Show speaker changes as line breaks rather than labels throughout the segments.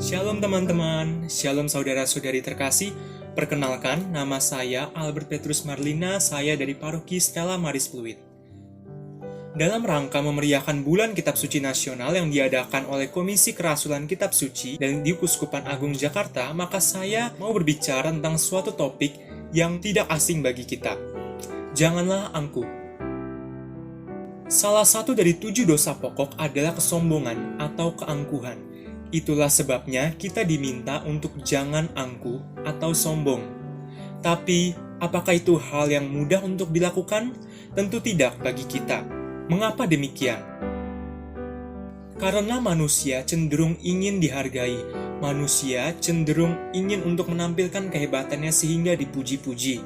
Shalom teman-teman, shalom saudara-saudari terkasih. Perkenalkan, nama saya Albert Petrus Marlina, saya dari Paroki Stella Maris Pluit. Dalam rangka memeriahkan Bulan Kitab Suci Nasional yang diadakan oleh Komisi Kerasulan Kitab Suci dan di Uskupan Agung Jakarta, maka saya mau berbicara tentang suatu topik yang tidak asing bagi kita. Janganlah angkuh. Salah satu dari 7 dosa pokok adalah kesombongan atau keangkuhan. Itulah sebabnya kita diminta untuk jangan angkuh atau sombong. Tapi, apakah itu hal yang mudah untuk dilakukan? Tentu tidak bagi kita. Mengapa demikian? Karena manusia cenderung ingin dihargai. Manusia cenderung ingin untuk menampilkan kehebatannya sehingga dipuji-puji.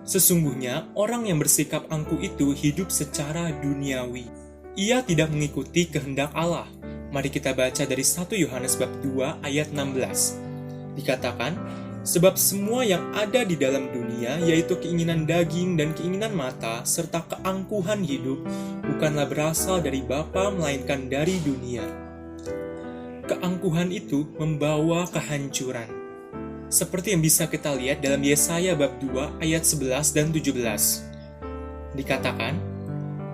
Sesungguhnya, orang yang bersikap angkuh itu hidup secara duniawi. Ia tidak mengikuti kehendak Allah. Mari kita baca dari 1 Yohanes bab 2 ayat 16. Dikatakan, sebab semua yang ada di dalam dunia, yaitu keinginan daging dan keinginan mata, serta keangkuhan hidup, bukanlah berasal dari Bapa, melainkan dari dunia. Keangkuhan itu membawa kehancuran. Seperti yang bisa kita lihat dalam Yesaya bab 2 ayat 11 dan 17. Dikatakan,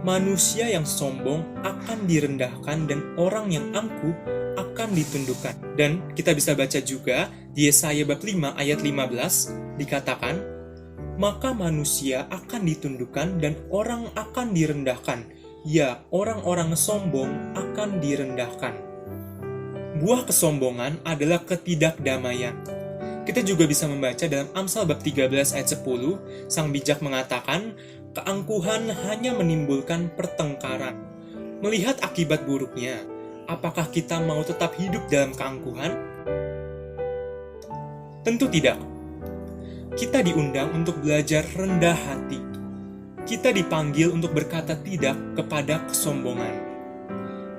manusia yang sombong akan direndahkan dan orang yang angkuh akan ditundukkan. Dan kita bisa baca juga di Yesaya bab 5 ayat 15 dikatakan, maka manusia akan ditundukkan dan orang akan direndahkan. Ya, orang-orang sombong akan direndahkan. Buah kesombongan adalah ketidakdamaian. Kita juga bisa membaca dalam Amsal bab 13 ayat 10, sang bijak mengatakan, keangkuhan hanya menimbulkan pertengkaran. Melihat akibat buruknya, apakah kita mau tetap hidup dalam keangkuhan? Tentu tidak. Kita diundang untuk belajar rendah hati. Kita dipanggil untuk berkata tidak kepada kesombongan.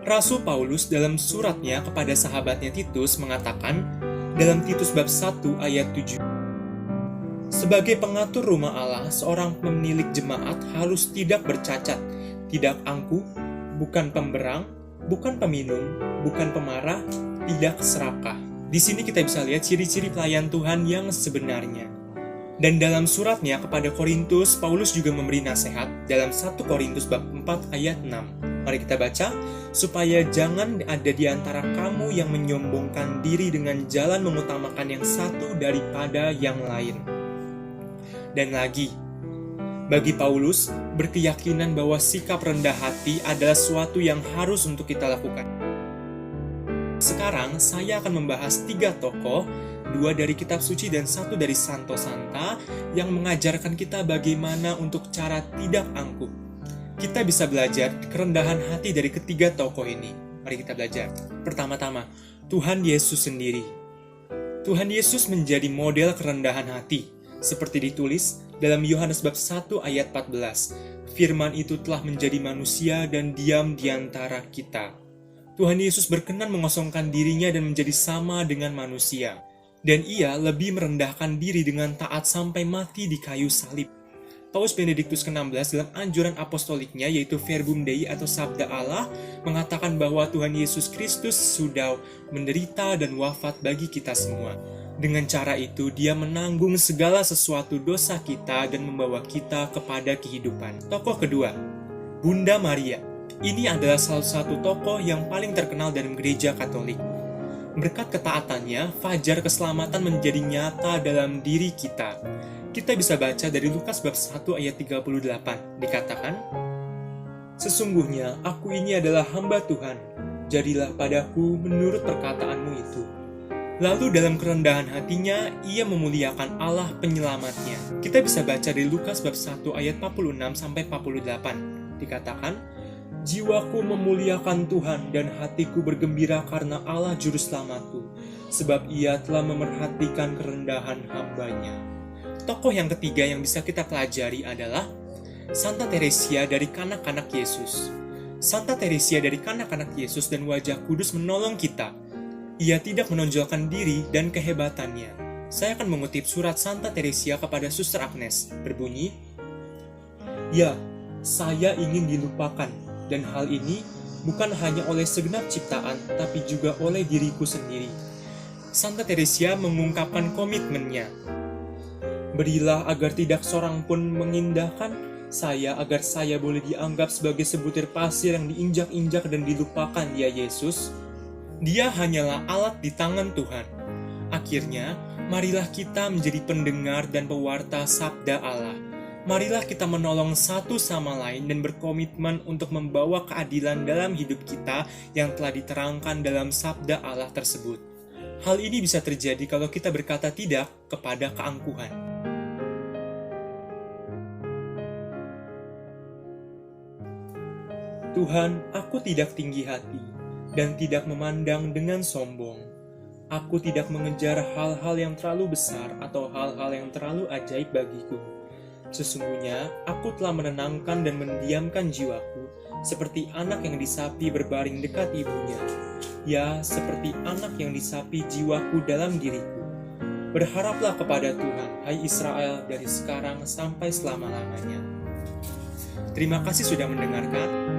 Rasul Paulus dalam suratnya kepada sahabatnya Titus mengatakan dalam Titus bab 1 ayat 7, sebagai pengatur rumah Allah, seorang pemilik jemaat harus tidak bercacat, tidak angkuh, bukan pemberang, bukan peminum, bukan pemarah, tidak serakah. Di sini kita bisa lihat ciri-ciri pelayan Tuhan yang sebenarnya. Dan dalam suratnya kepada Korintus, Paulus juga memberi nasihat dalam 1 Korintus bab 4 ayat 6. Mari kita baca, supaya jangan ada di antara kamu yang menyombongkan diri dengan jalan mengutamakan yang satu daripada yang lain. Dan lagi, bagi Paulus, berkeyakinan bahwa sikap rendah hati adalah sesuatu yang harus untuk kita lakukan. Sekarang, saya akan membahas 3 tokoh, 2 dari kitab suci dan 1 dari Santo Santa, yang mengajarkan kita bagaimana untuk cara tidak angkuh. Kita bisa belajar kerendahan hati dari ketiga tokoh ini. Mari kita belajar. Pertama-tama, Tuhan Yesus sendiri. Tuhan Yesus menjadi model kerendahan hati. Seperti ditulis dalam Yohanes bab 1 ayat 14, firman itu telah menjadi manusia dan diam di antara kita. Tuhan Yesus berkenan mengosongkan dirinya dan menjadi sama dengan manusia. Dan ia lebih merendahkan diri dengan taat sampai mati di kayu salib. Paus Benediktus ke-16 dalam anjuran apostoliknya yaitu Verbum Dei atau Sabda Allah mengatakan bahwa Tuhan Yesus Kristus sudah menderita dan wafat bagi kita semua. Dengan cara itu, dia menanggung segala sesuatu dosa kita dan membawa kita kepada kehidupan. Tokoh kedua, Bunda Maria. Ini adalah salah satu tokoh yang paling terkenal dalam gereja Katolik. Berkat ketaatannya, fajar keselamatan menjadi nyata dalam diri kita. Kita bisa baca dari Lukas bab 1 ayat 38. Dikatakan, sesungguhnya aku ini adalah hamba Tuhan. Jadilah padaku menurut perkataanmu itu. Lalu dalam kerendahan hatinya, ia memuliakan Allah penyelamatnya. Kita bisa baca dari Lukas bab 1 ayat 46-48. Dikatakan, jiwaku memuliakan Tuhan dan hatiku bergembira karena Allah juru selamatku, sebab ia telah memerhatikan kerendahan hambanya. Tokoh yang ketiga yang bisa kita pelajari adalah Santa Teresia dari Kanak-kanak Yesus. Santa Teresia dari Kanak-kanak Yesus dan Wajah Kudus menolong kita. Ia tidak menonjolkan diri dan kehebatannya. Saya akan mengutip surat Santa Teresia kepada Suster Agnes, berbunyi, ya, saya ingin dilupakan, dan hal ini bukan hanya oleh segenap ciptaan, tapi juga oleh diriku sendiri. Santa Teresia mengungkapkan komitmennya. Berilah agar tidak seorang pun mengindahkan saya, agar saya boleh dianggap sebagai sebutir pasir yang diinjak-injak dan dilupakan, ya Yesus. Dia hanyalah alat di tangan Tuhan. Akhirnya, marilah kita menjadi pendengar dan pewarta sabda Allah. Marilah kita menolong satu sama lain dan berkomitmen untuk membawa keadilan dalam hidup kita yang telah diterangkan dalam sabda Allah tersebut. Hal ini bisa terjadi kalau kita berkata tidak kepada keangkuhan. Tuhan, aku tidak tinggi hati dan tidak memandang dengan sombong. Aku tidak mengejar hal-hal yang terlalu besar atau hal-hal yang terlalu ajaib bagiku. Sesungguhnya, aku telah menenangkan dan mendiamkan jiwaku, seperti anak yang disapi berbaring dekat ibunya. Ya, seperti anak yang disapi jiwaku dalam diriku. Berharaplah kepada Tuhan, hai Israel, dari sekarang sampai selama-lamanya. Terima kasih sudah mendengarkan.